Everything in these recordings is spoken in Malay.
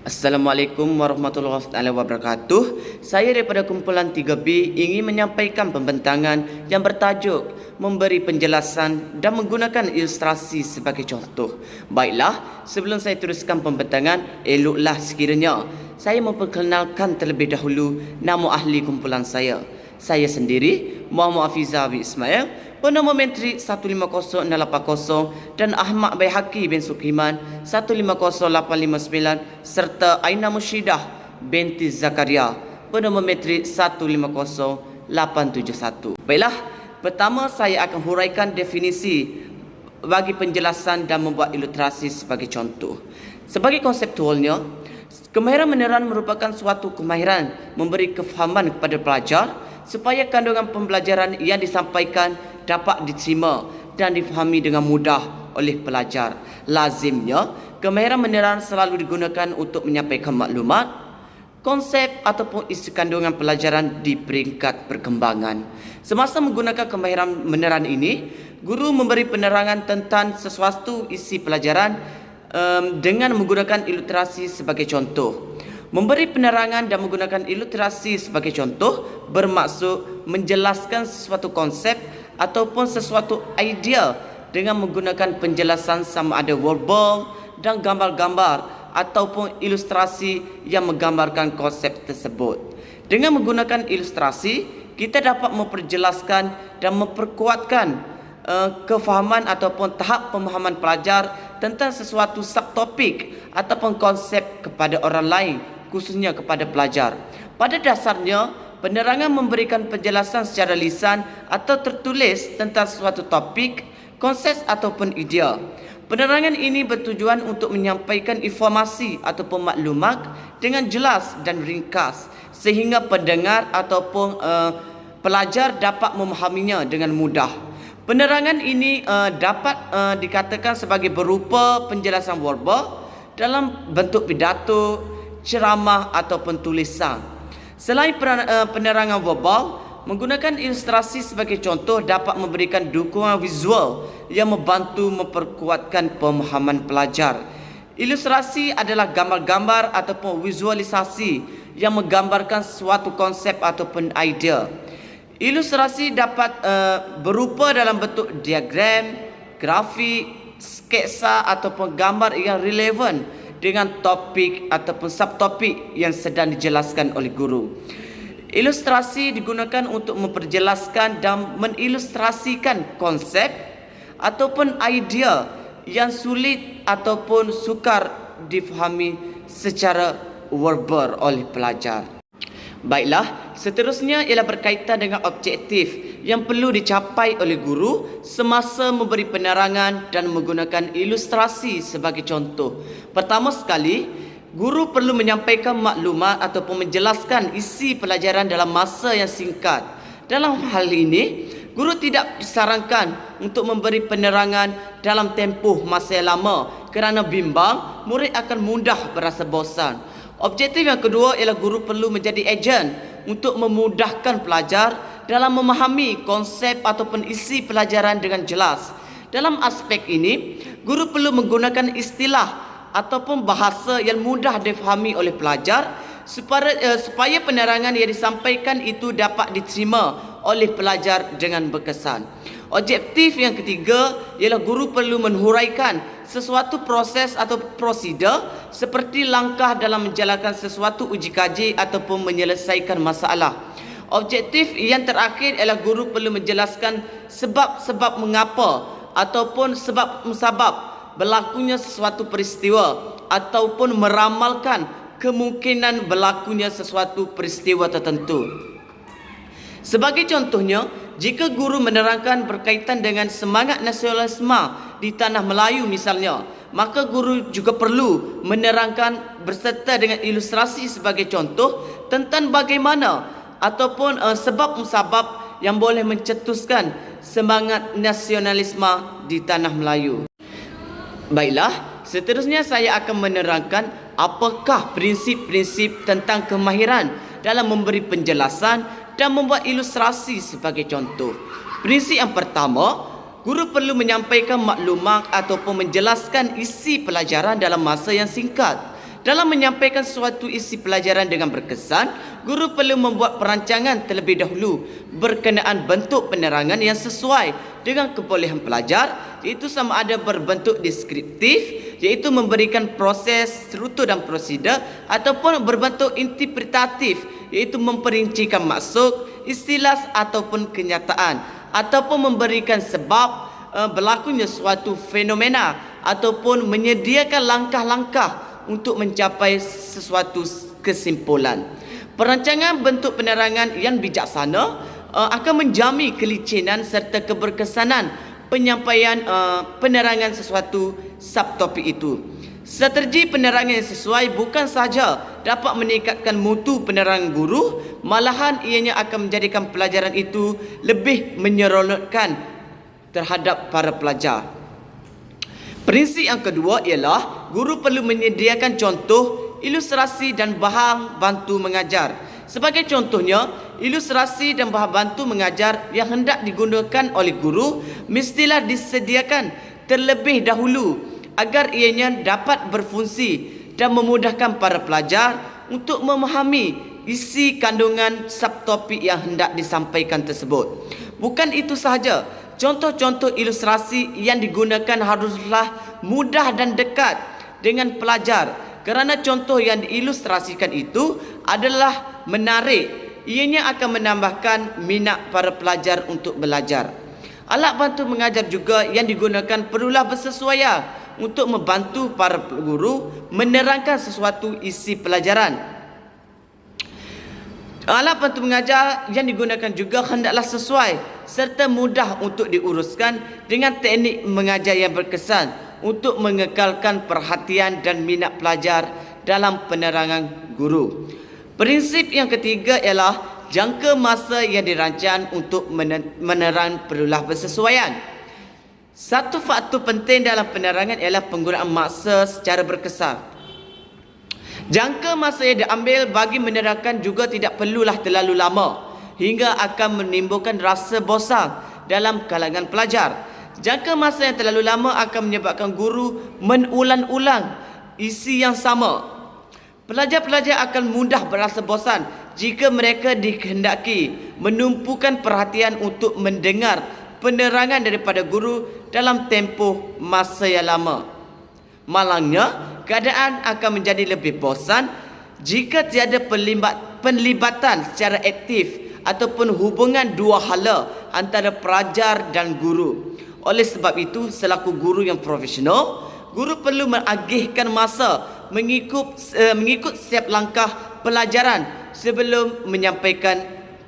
Assalamualaikum warahmatullahi wabarakatuh. Saya daripada kumpulan 3B ingin menyampaikan pembentangan yang bertajuk memberi penjelasan dan menggunakan ilustrasi sebagai contoh. Baiklah, sebelum saya teruskan pembentangan, eloklah sekiranya saya memperkenalkan terlebih dahulu nama ahli kumpulan saya. Saya sendiri, Muhammad Hafizah bin Ismail, Penombor Mentrik 150680 dan Ahmad Baihaqi bin Sukiman 150859 serta Aina Musyidah binti Zakaria Penombor Mentrik 150871. Baiklah, pertama saya akan huraikan definisi bagi penjelasan dan membuat ilustrasi sebagai contoh. Sebagai konseptualnya, kemahiran meneran merupakan suatu kemahiran memberi kefahaman kepada pelajar supaya kandungan pembelajaran yang disampaikan dapat diterima dan difahami dengan mudah oleh pelajar. Lazimnya, kemahiran meneran selalu digunakan untuk menyampaikan maklumat, konsep ataupun isi kandungan pelajaran di peringkat perkembangan. Semasa menggunakan kemahiran meneran ini, guru memberi penerangan tentang sesuatu isi pelajaran dengan menggunakan ilustrasi sebagai contoh. Memberi penerangan dan menggunakan ilustrasi sebagai contoh bermaksud menjelaskan sesuatu konsep ataupun sesuatu idea dengan menggunakan penjelasan sama ada verbal dan gambar-gambar ataupun ilustrasi yang menggambarkan konsep tersebut. Dengan menggunakan ilustrasi, kita dapat memperjelaskan dan memperkuatkan kefahaman ataupun tahap pemahaman pelajar tentang sesuatu subtopik ataupun konsep kepada orang lain, khususnya kepada pelajar. Pada dasarnya, penerangan memberikan penjelasan secara lisan atau tertulis tentang suatu topik, konsep ataupun idea. Penerangan ini bertujuan untuk menyampaikan informasi ataupun maklumat dengan jelas dan ringkas sehingga pendengar ataupun pelajar dapat memahaminya dengan mudah. Penerangan ini dapat dikatakan sebagai berupa penjelasan verbal dalam bentuk pidato, ceramah ataupun tulisan. Selain penerangan verbal, menggunakan ilustrasi sebagai contoh dapat memberikan dukungan visual yang membantu memperkuatkan pemahaman pelajar. Ilustrasi adalah gambar-gambar ataupun visualisasi yang menggambarkan suatu konsep ataupun idea. Ilustrasi dapat berupa dalam bentuk diagram, grafik, sketsa ataupun gambar yang relevan dengan topik ataupun subtopik yang sedang dijelaskan oleh guru. Ilustrasi digunakan untuk memperjelaskan dan mengilustrasikan konsep ataupun idea yang sulit ataupun sukar difahami secara verbal oleh pelajar. Baiklah, seterusnya ialah berkaitan dengan objektif yang perlu dicapai oleh guru semasa memberi penerangan dan menggunakan ilustrasi sebagai contoh. Pertama sekali, guru perlu menyampaikan maklumat ataupun menjelaskan isi pelajaran dalam masa yang singkat. Dalam hal ini, guru tidak disarankan untuk memberi penerangan dalam tempoh masa yang lama kerana bimbang murid akan mudah berasa bosan. Objektif yang kedua ialah guru perlu menjadi ejen untuk memudahkan pelajar dalam memahami konsep ataupun isi pelajaran dengan jelas. Dalam aspek ini, guru perlu menggunakan istilah ataupun bahasa yang mudah difahami oleh pelajar supaya penerangan yang disampaikan itu dapat diterima oleh pelajar dengan berkesan. Objektif yang ketiga ialah guru perlu menhuraikan sesuatu proses atau prosedur seperti langkah dalam menjalankan sesuatu uji kaji ataupun menyelesaikan masalah. Objektif yang terakhir ialah guru perlu menjelaskan sebab-sebab mengapa ataupun sebab musabab berlakunya sesuatu peristiwa ataupun meramalkan kemungkinan berlakunya sesuatu peristiwa tertentu. Sebagai contohnya, jika guru menerangkan berkaitan dengan semangat nasionalisme di tanah Melayu misalnya, maka guru juga perlu menerangkan berserta dengan ilustrasi sebagai contoh tentang bagaimana ataupun sebab musabab yang boleh mencetuskan semangat nasionalisme di tanah Melayu. Baiklah, seterusnya saya akan menerangkan apakah prinsip-prinsip tentang kemahiran dalam memberi penjelasan dan membuat ilustrasi sebagai contoh. Prinsip yang pertama, guru perlu menyampaikan maklumat ataupun menjelaskan isi pelajaran dalam masa yang singkat. dalam menyampaikan suatu isi pelajaran dengan berkesan, guru perlu membuat perancangan terlebih dahulu berkenaan bentuk penerangan yang sesuai dengan kebolehan pelajar, iaitu sama ada berbentuk deskriptif, iaitu memberikan proses, struktur dan prosedur, ataupun berbentuk interpretatif, iaitu memperincikan maksud, istilah ataupun kenyataan, ataupun memberikan sebab berlakunya suatu fenomena, ataupun menyediakan langkah-langkah untuk mencapai sesuatu kesimpulan. Perancangan bentuk penerangan yang bijaksana akan menjamin kelicinan serta keberkesanan penyampaian penerangan sesuatu subtopik itu. Strategi penerangan yang sesuai bukan sahaja dapat meningkatkan mutu penerangan guru, malahan ianya akan menjadikan pelajaran itu lebih menyeronokkan terhadap para pelajar. Prinsip yang kedua ialah guru perlu menyediakan contoh, ilustrasi dan bahan bantu mengajar. Sebagai contohnya, ilustrasi dan bahan bantu mengajar yang hendak digunakan oleh guru mestilah disediakan terlebih dahulu agar ianya dapat berfungsi dan memudahkan para pelajar untuk memahami isi kandungan subtopik yang hendak disampaikan tersebut. Bukan itu sahaja, contoh-contoh ilustrasi yang digunakan haruslah mudah dan dekat dengan pelajar, kerana contoh yang diilustrasikan itu adalah menarik. Ianya akan menambahkan minat para pelajar untuk belajar. Alat bantu mengajar juga yang digunakan perlulah bersesuaian untuk membantu para guru menerangkan sesuatu isi pelajaran. Alat bantu mengajar yang digunakan juga hendaklah sesuai serta mudah untuk diuruskan dengan teknik mengajar yang berkesan untuk mengekalkan perhatian dan minat pelajar dalam penerangan guru. Prinsip yang ketiga ialah jangka masa yang dirancang untuk menerang perlulah bersesuaian. Satu faktor penting dalam penerangan ialah penggunaan masa secara berkesan. Jangka masa yang diambil bagi menerangkan juga tidak perlulah terlalu lama hingga akan menimbulkan rasa bosan dalam kalangan pelajar. Jangka masa yang terlalu lama akan menyebabkan guru mengulang-ulang isi yang sama. Pelajar-pelajar akan mudah berasa bosan jika mereka dikehendaki menumpukan perhatian untuk mendengar penerangan daripada guru dalam tempoh masa yang lama. Malangnya, keadaan akan menjadi lebih bosan jika tiada penlibatan secara aktif ataupun hubungan dua hala antara pelajar dan guru. Oleh sebab itu, selaku guru yang profesional, guru perlu mengagihkan masa mengikut setiap langkah pelajaran sebelum menyampaikan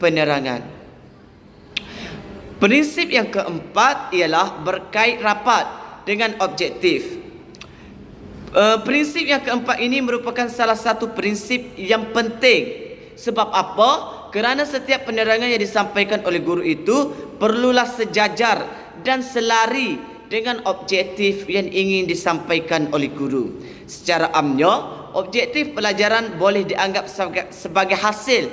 penerangan. Prinsip yang keempat ialah berkait rapat dengan objektif. Prinsip yang keempat ini merupakan salah satu prinsip yang penting. Sebab apa? Kerana setiap penerangan yang disampaikan oleh guru itu perlulah sejajar dan selari dengan objektif yang ingin disampaikan oleh guru. Secara amnya, objektif pelajaran boleh dianggap sebagai hasil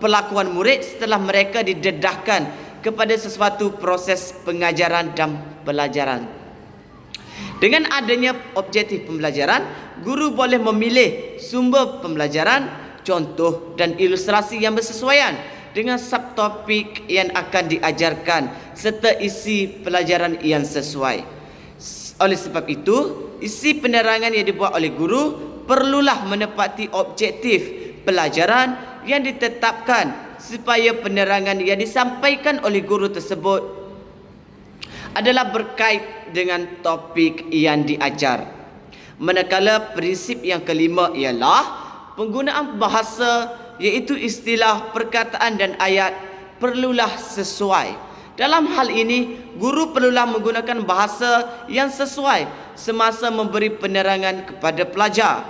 pelakuan murid setelah mereka didedahkan kepada sesuatu proses pengajaran dan pelajaran. Dengan adanya objektif pembelajaran, guru boleh memilih sumber pembelajaran, contoh dan ilustrasi yang bersesuaian dengan subtopik yang akan diajarkan serta isi pelajaran yang sesuai. Oleh sebab itu, isi penerangan yang dibuat oleh guru perlulah menepati objektif pelajaran yang ditetapkan supaya penerangan yang disampaikan oleh guru tersebut adalah berkait dengan topik yang diajar. Manakala prinsip yang kelima ialah penggunaan bahasa, iaitu istilah, perkataan dan ayat perlulah sesuai. Dalam hal ini, guru perlulah menggunakan bahasa yang sesuai semasa memberi penerangan kepada pelajar.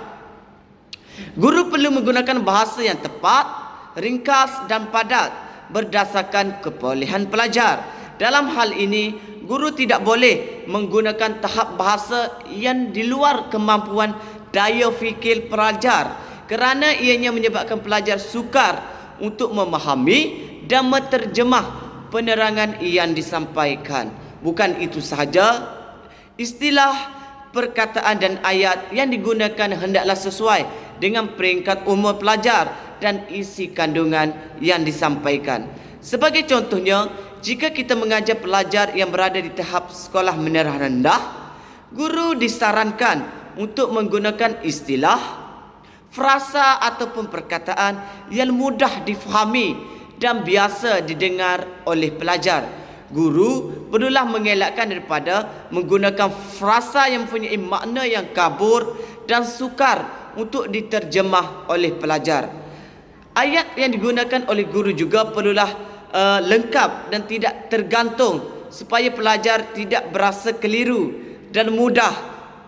Guru perlu menggunakan bahasa yang tepat, ringkas dan padat berdasarkan kebolehan pelajar. Dalam hal ini, guru tidak boleh menggunakan tahap bahasa yang di luar kemampuan daya fikir pelajar, kerana ianya menyebabkan pelajar sukar untuk memahami dan menterjemah penerangan yang disampaikan. Bukan itu sahaja, istilah, perkataan dan ayat yang digunakan hendaklah sesuai dengan peringkat umur pelajar dan isi kandungan yang disampaikan. Sebagai contohnya, jika kita mengajar pelajar yang berada di tahap sekolah menengah rendah, guru disarankan untuk menggunakan istilah, frasa ataupun perkataan yang mudah difahami dan biasa didengar oleh pelajar. Guru perlulah mengelakkan daripada menggunakan frasa yang mempunyai makna yang kabur dan sukar untuk diterjemah oleh pelajar. Ayat yang digunakan oleh guru juga perlulah lengkap dan tidak tergantung supaya pelajar tidak berasa keliru dan mudah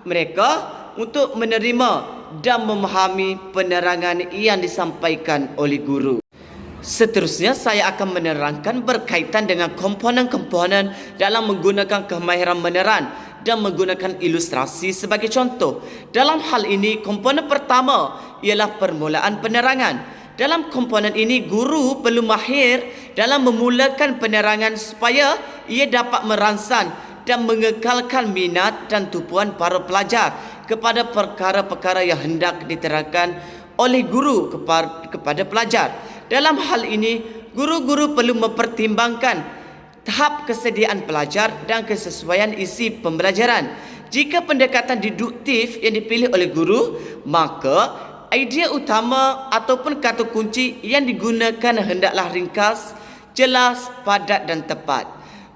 mereka untuk menerima dan memahami penerangan yang disampaikan oleh guru. Seterusnya saya akan menerangkan berkaitan dengan komponen-komponen dalam menggunakan kemahiran meneran dan menggunakan ilustrasi sebagai contoh. Dalam hal ini, komponen pertama ialah permulaan penerangan. Dalam komponen ini, guru perlu mahir dalam memulakan penerangan supaya ia dapat merangsang dan mengekalkan minat dan tumpuan para pelajar kepada perkara-perkara yang hendak diterangkan oleh guru kepada pelajar. Dalam hal ini, guru-guru perlu mempertimbangkan tahap kesediaan pelajar dan kesesuaian isi pembelajaran. Jika pendekatan deduktif yang dipilih oleh guru, maka idea utama ataupun kata kunci yang digunakan hendaklah ringkas, jelas, padat dan tepat.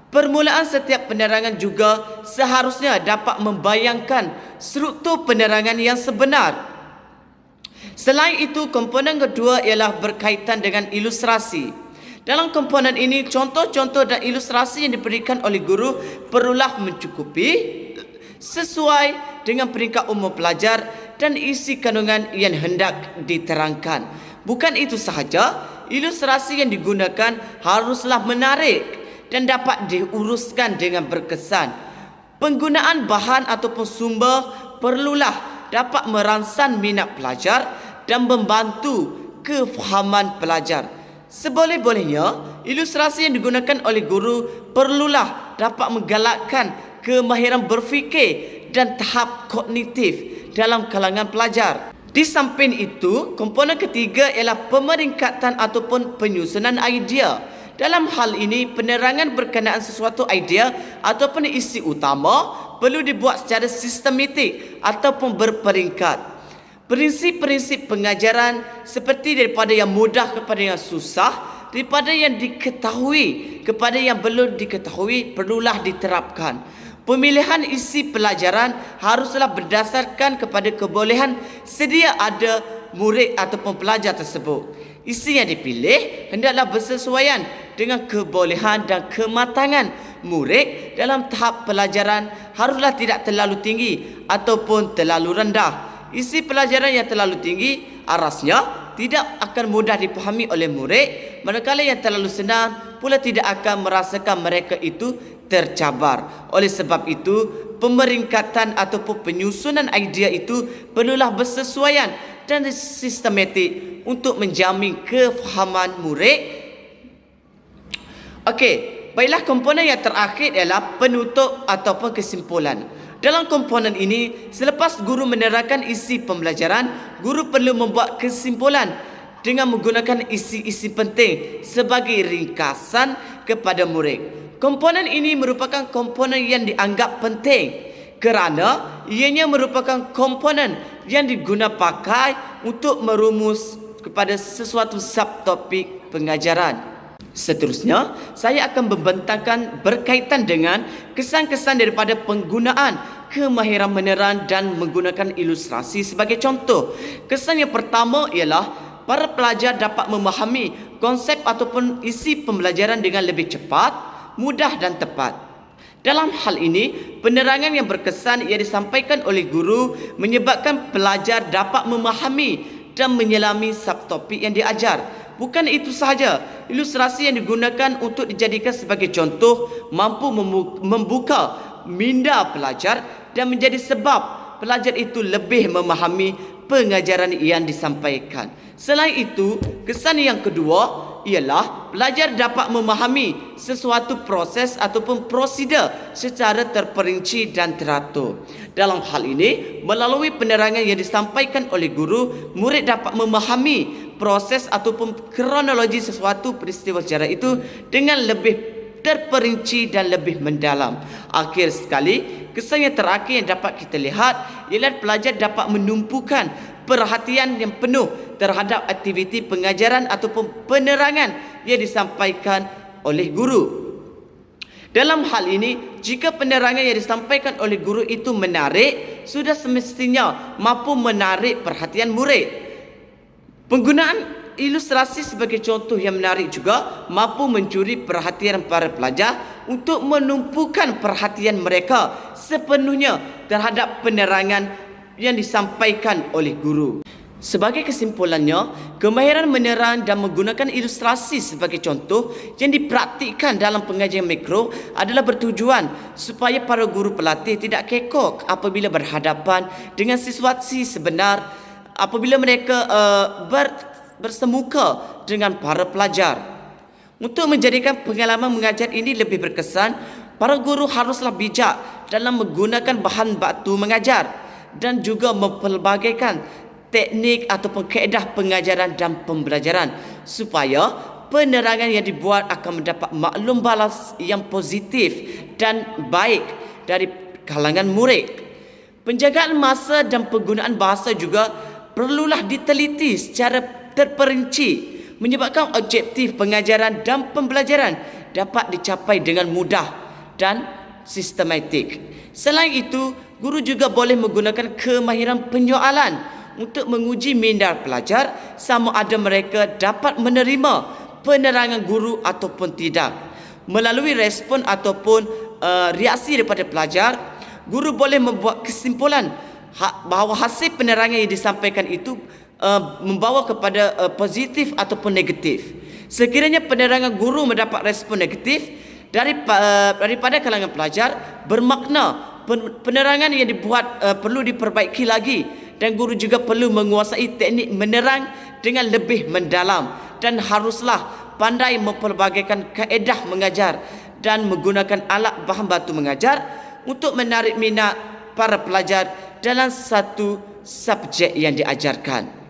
Permulaan setiap penerangan juga seharusnya dapat membayangkan struktur penerangan yang sebenar. Selain itu, komponen kedua ialah berkaitan dengan ilustrasi. Dalam komponen ini, contoh-contoh dan ilustrasi yang diberikan oleh guru perlulah mencukupi sesuai dengan peringkat umur pelajar dan isi kandungan yang hendak diterangkan. Bukan itu sahaja, ilustrasi yang digunakan haruslah menarik dan dapat diuruskan dengan berkesan. Penggunaan bahan ataupun sumber perlulah dapat merangsang minat pelajar dan membantu kefahaman pelajar. Seboleh-bolehnya, ilustrasi yang digunakan oleh guru perlulah dapat menggalakkan kemahiran berfikir dan tahap kognitif dalam kalangan pelajar. Di samping itu, komponen ketiga ialah pemeringkatan ataupun penyusunan idea. Dalam hal ini, penerangan berkenaan sesuatu idea ataupun isi utama perlu dibuat secara sistematik ataupun berperingkat. Prinsip-prinsip pengajaran seperti daripada yang mudah kepada yang susah, daripada yang diketahui kepada yang belum diketahui perlulah diterapkan. Pemilihan isi pelajaran haruslah berdasarkan kepada kebolehan sedia ada murid ataupun pelajar tersebut. Isi yang dipilih hendaklah bersesuaian dengan kebolehan dan kematangan murid dalam tahap pelajaran, haruslah tidak terlalu tinggi ataupun terlalu rendah. Isi pelajaran yang terlalu tinggi arasnya tidak akan mudah dipahami oleh murid, manakala yang terlalu senang pula tidak akan merasakan mereka itu tercabar. Oleh sebab itu, pemeringkatan ataupun penyusunan idea itu perlulah bersesuaian dan sistematik untuk menjamin kefahaman murid. Okey, baiklah, komponen yang terakhir ialah penutup ataupun kesimpulan. Dalam komponen ini, selepas guru menerangkan isi pembelajaran, guru perlu membuat kesimpulan dengan menggunakan isi-isi penting sebagai ringkasan kepada murid. Komponen ini merupakan komponen yang dianggap penting kerana ianya merupakan komponen yang diguna pakai untuk merumus kepada sesuatu subtopik pengajaran. Seterusnya, saya akan membentangkan berkaitan dengan kesan-kesan daripada penggunaan kemahiran meneran dan menggunakan ilustrasi sebagai contoh. Kesan yang pertama ialah para pelajar dapat memahami konsep ataupun isi pembelajaran dengan lebih cepat, mudah dan tepat. Dalam hal ini, penerangan yang berkesan yang disampaikan oleh guru menyebabkan pelajar dapat memahami dan menyelami subtopik yang diajar. Bukan itu sahaja, ilustrasi yang digunakan untuk dijadikan sebagai contoh mampu membuka minda pelajar dan menjadi sebab pelajar itu lebih memahami pengajaran yang disampaikan. Selain itu, kesan yang kedua ialah pelajar dapat memahami sesuatu proses ataupun prosedur secara terperinci dan teratur. Dalam hal ini, melalui penerangan yang disampaikan oleh guru, murid dapat memahami proses ataupun kronologi sesuatu peristiwa sejarah itu dengan lebih terperinci dan lebih mendalam. Akhir sekali, kesan yang terakhir yang dapat kita lihat ialah pelajar dapat menumpukan perhatian yang penuh terhadap aktiviti pengajaran ataupun penerangan yang disampaikan oleh guru. Dalam hal ini, jika penerangan yang disampaikan oleh guru itu menarik, sudah semestinya mampu menarik perhatian murid. Penggunaan ilustrasi sebagai contoh yang menarik juga mampu mencuri perhatian para pelajar untuk menumpukan perhatian mereka sepenuhnya terhadap penerangan yang disampaikan oleh guru. Sebagai kesimpulannya, kemahiran menerang dan menggunakan ilustrasi sebagai contoh yang dipraktikkan dalam pengajian mikro adalah bertujuan supaya para guru pelatih tidak kekok apabila berhadapan dengan situasi sebenar apabila mereka bersemuka dengan para pelajar. Untuk menjadikan pengalaman mengajar ini lebih berkesan, para guru haruslah bijak dalam menggunakan bahan baku mengajar dan juga mempelbagaikan teknik ataupun kaedah pengajaran dan pembelajaran supaya penerangan yang dibuat akan mendapat maklum balas yang positif dan baik dari kalangan murid. Penjagaan masa dan penggunaan bahasa juga perlulah diteliti secara terperinci menyebabkan objektif pengajaran dan pembelajaran dapat dicapai dengan mudah dan sistematik. Selain itu, guru juga boleh menggunakan kemahiran penyoalan untuk menguji minda pelajar sama ada mereka dapat menerima penerangan guru ataupun tidak. Melalui respon ataupun reaksi daripada pelajar, guru boleh membuat kesimpulan bahawa hasil penerangan yang disampaikan itu membawa kepada positif ataupun negatif. Sekiranya penerangan guru mendapat respon negatif daripada kalangan pelajar, bermakna penerangan yang dibuat perlu diperbaiki lagi dan guru juga perlu menguasai teknik menerang dengan lebih mendalam dan haruslah pandai mempelbagaikan kaedah mengajar dan menggunakan alat bahan batu mengajar untuk menarik minat para pelajar dalam satu subjek yang diajarkan.